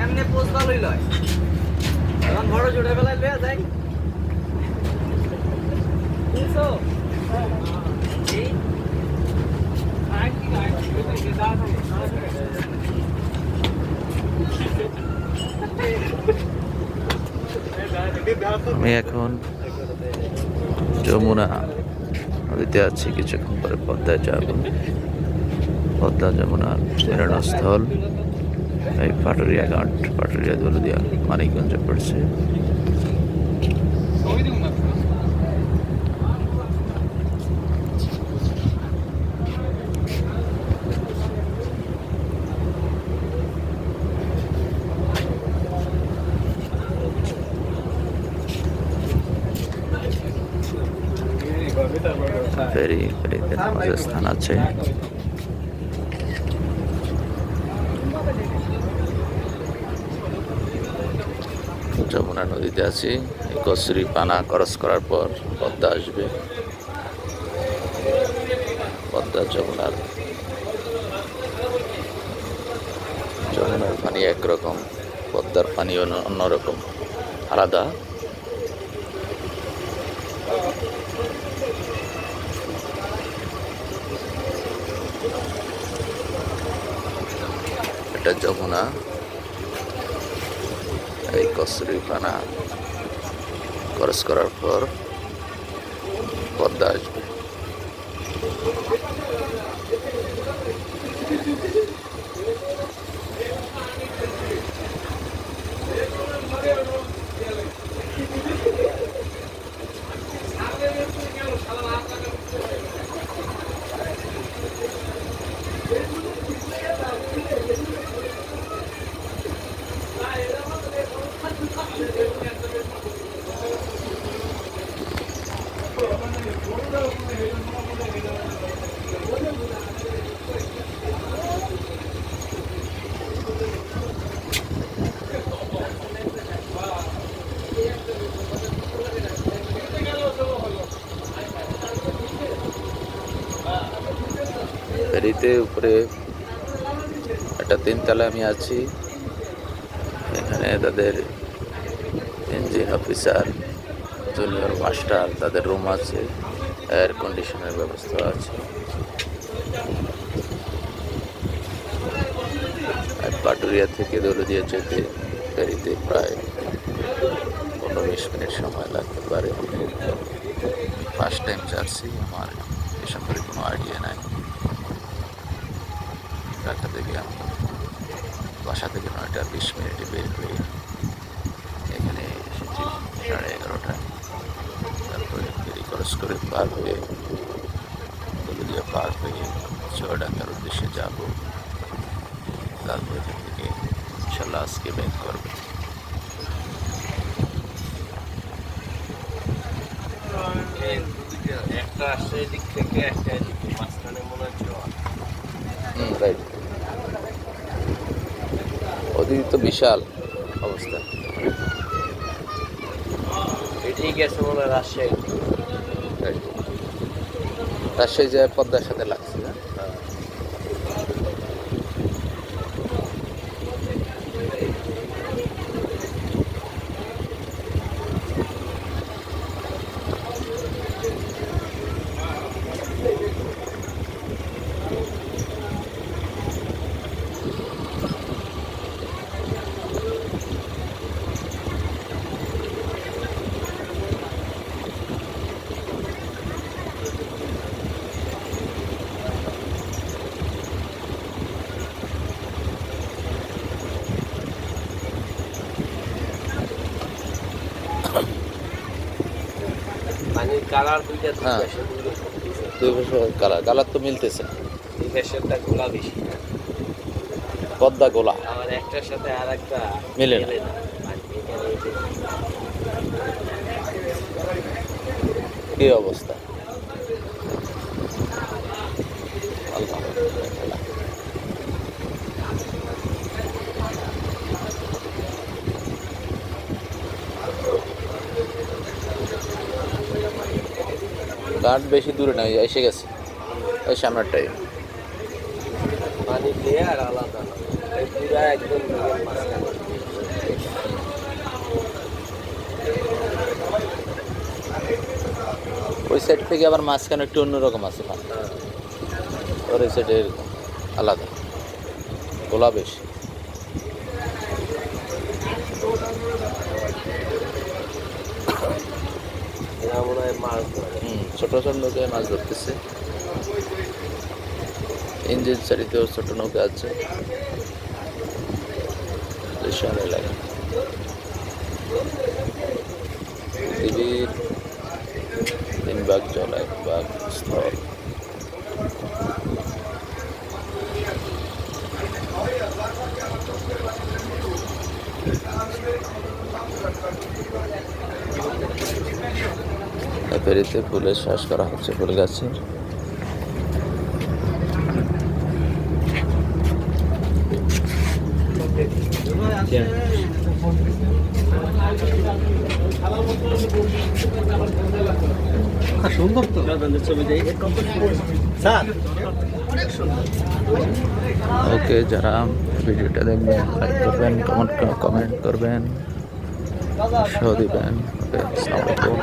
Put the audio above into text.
এমনি পোস্ট ভালোই লয়, এখন বড় জোড়া বেলায় লইয়া যাই। আমি এখন যমুনা নদীতে আছি, কিছুক্ষণ পরে পদ্মায় যাব। পদ্মা যমুনার মিলনস্থল এই পাটুরিয়া ঘাট, পাটুরিয়া দৌলদিয়া মানিকগঞ্জে পড়ছে। ফেরিতে নামাজের স্থান আছে। যমুনা নদীতে আছি। কচুরি পানা ক্রস করার পর পদ্মা আসবে। পদ্মা যমুনার পানি একরকম, পদ্মার পানি অন্যরকম, আলাদা। এটা যমুনা। এই কচুরি পানা ক্রস করার পর পদ্মা আসবে। ফেরিতে উপরে একটা তিনতলা আমি আছি। এখানে তাদের ইঞ্জিন অফিসার, জুনিয়র মাস্টার, তাদের রুম আছে, এয়ার কন্ডিশনের ব্যবস্থা আছে। আর পাটুরিয়া থেকে দৌলদিয়া যেতে ফেরিতে প্রায় 15-20 মিনিট সময় লাগতে পারে। ফার্স্ট টাইম যাচ্ছি, আমার এ সম্পর্কে কোনো আইডিয়া নাই। ঢাকা থেকে আমি বাসা থেকে 9টা 20 মিনিটে বের হয়ে এখানে এসেছি 11:30টায়। তারপরে ফেরি ক্রস করে পার হয়ে দৌলদিয়া পার হয়ে চুয়াডাঙ্গার উদ্দেশ্যে যাব। তারপর এখান থেকে ইনশাল্লাহ আজকে ব্যাক করবে। একটা আসছে এদিক থেকে, একটা এদিকে, মাঝখানে মনে হচ্ছে রাইট। ওদিকে তো বিশাল অবস্থা। এটাই গেছে মনে হয় রাজশাহী। রাজশাহী যায় পদ্মার সাথে লাগছে না? পানির কালার দুইটা, হ্যাঁ, দুই বছর কালার তো মিলতেছে না। এই ফ্যাশনটা গোলা বেশি, পদ্মা গোলা আমার একটার সাথে আর একটা মিলে না। কি অবস্থা! আল্লাহ ঘাট বেশি দূরে নয়, এসে গেছে ওই সামনেরটাই। পানি লেয়ার আলাদা না, এই পুরা একদম নদীর মাঝখানে। ওই সাইড থেকে আবার মাঝখানে একটু অন্যরকম আছে পানি, ওর এই সাইডে এরকম আলাদা, গোলা বেশি। এরা মনে হয় মাছ ধরে। ছোট ছোট নৌকায় মাছ ধরতেছে, ইঞ্জিন চালিত ছোট নৌকা আছে। বিশাল এলাকা, পৃথিবীর 3 ভাগ জল 1 ভাগ স্থল। ফেরিতে ফুলের চাষ করা হচ্ছে, ফুল গাছের। সুন্দর তো ছবি দেই স্যার। ওকে, যারা ভিডিওটা দেখবেন লাইক করবেন, কমেন্ট করবেন, উৎসাহ দিবেন। ওকে, আসসালামু আলাইকুম।